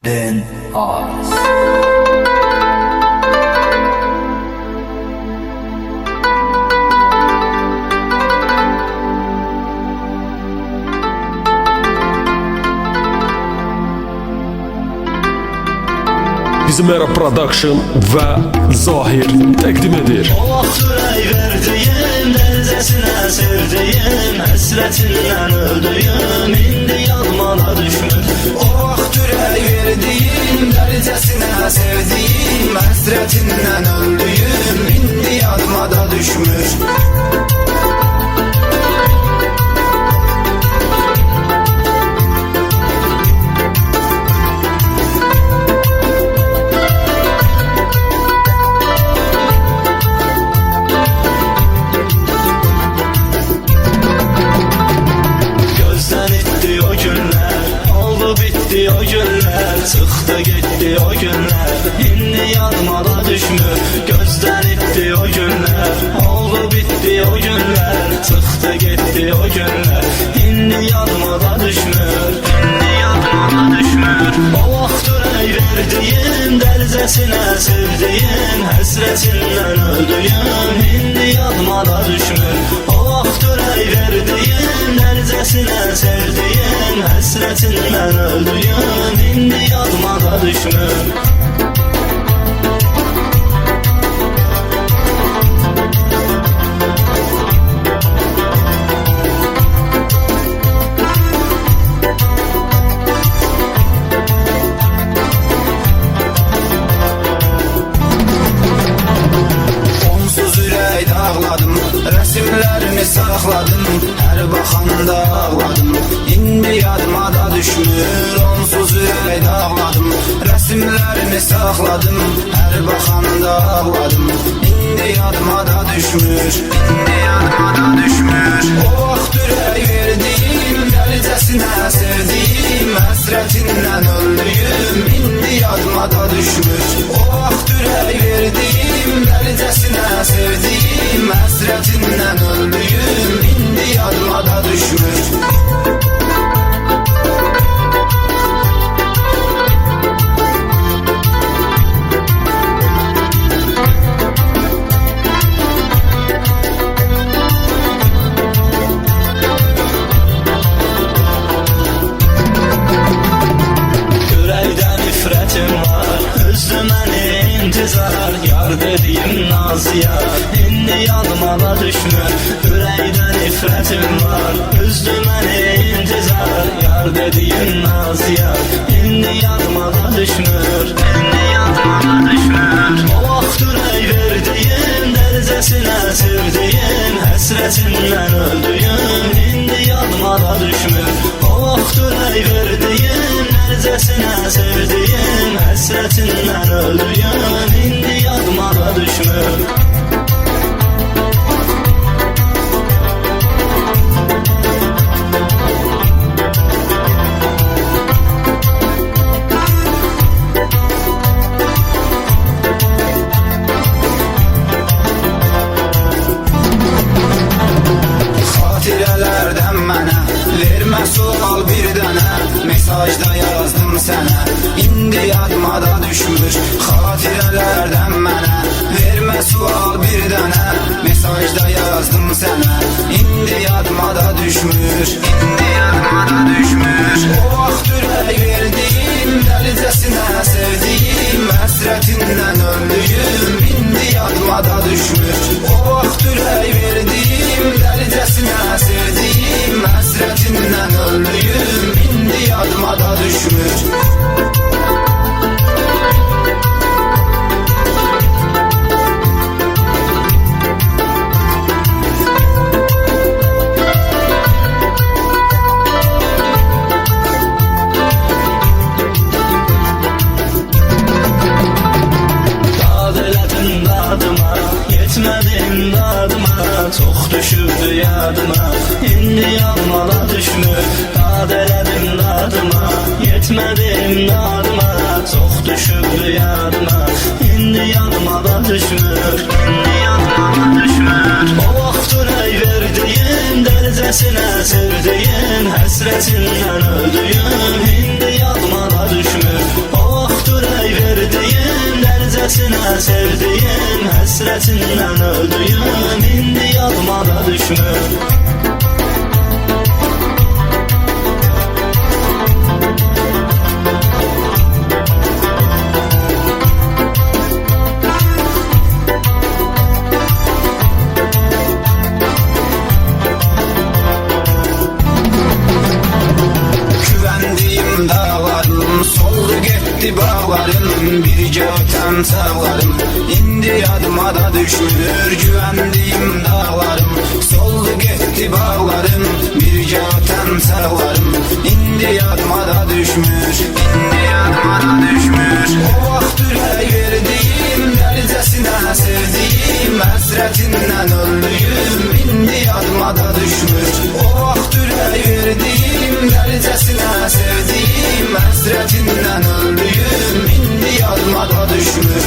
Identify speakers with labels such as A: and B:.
A: Den Az.
B: Bizim Era Production ve Zahir təqdim edir.
C: O vaxt ürək verdiyim, dərcəsinə sevdiyim, həsrətindən öldüyüm, indi yadıma da düşmür.
A: O vaxt ürək verdiyim, dərcəsinə sevdiyim, həsrətindən öldüyüm, indi yadıma da düşmür.
C: Bitti o günler, çıktı gitti o günler, indi yadıma da düşmür. Gözden itti o günler, oldu bitti o günler, çıktı gitti o günler, indi yadıma da düşmür. İndi yadıma da düşmür. O vaxt ürək verdiyim, dərcəsinə sevdiyim, həsrətindən öldüyüm, indi yadıma da düşmür. O vaxt ürək verdiyim, dərcəsinə sevdiyim, həsrətindən öldüyüm, indi yadıma da düşmür.
A: Onsuz ürək dağladım, resimlerini sakladım, her baxanda ağladım, indi yadıma da düşmür. Onsuz ürək dağladım, resimlerini sakladım, her baxanda ağladım, indi yadıma da düşmür. İndi yadıma da düşmür. O vaxt ürək verdiyim, dərcəsinə sevdiyim, həsrətindən öldüyüm, indi yadıma da düşmür. O vaxt ürək verdiyim, dərcəsinə sevdiyim, həsrətindən öldüyüm, indi yadıma da düşmür.
C: Yar dediğim Naziya, indi yadıma da düşmür. Ürəkdə nifrətim var, üzdü məni intizar. Yar dediğim Naziya, indi yadıma da düşmür. İndi yadıma da düşmür. O vaxt ürək verdiyim, dərcəsinə sevdiyim, həsrətindən öldüyüm, indi yadıma da düşmür. O vaxt ürək verdiyim, dərcəsinə sevdiyim, həsrətindən öldüyüm, indi yadıma da düşmür.
A: Xatirələrdən mənə vermə sual bir dənə, mesajda yazdım sənə, indi yadıma da düşmür. Xatirələrdən mənə vermə sual bir dənə, mesajda yazdım sənə, indi yadıma da düşmür. İndi yadıma da düşmür. O vaxt ürək verdiyim, dərcəsinə sevdiyim, həsrətindən öldüyüm, indi yadıma da düşmür. O vaxt ürək verdiyim, dərcəsinə sevdiyim, həsrətindən öldüyüm, indi yadıma da düşmür.
C: Yetmədim dadıma, çox düşürdü yadıma, indi yadıma da düşmür. Dad elədim dadıma, yetmədim dadıma, çox düşürdü yadıma, indi yadıma da düşmür. İndi yadıma da düşmür. O vaxt ürək verdiyim, dərcəsinə sevdiyim, həsrətindən öldüyüm, indi yadıma da düşmür. O Delicesine sevdiğim, hasretinden öldüğüm indi yadıma da düşmür.
A: Güvendiğim dağlarım soldu gitti bağlarım, birce öten sağlarım indi yadıma da düşmür. Güvendiğim dağlarım soldu gitti bağlarım, birce öten sağlarım indi yadıma da düşmür. İndi yadıma da düşmür. O vaxt ürək verdiğim, delicesine sevdiğim, hasretinden öldüğüm indi yadıma da düşmür. O vaxt ürək verdiğim, delicesine sevdiğim, hasretinden öldüğüm indi yadıma da düşmür.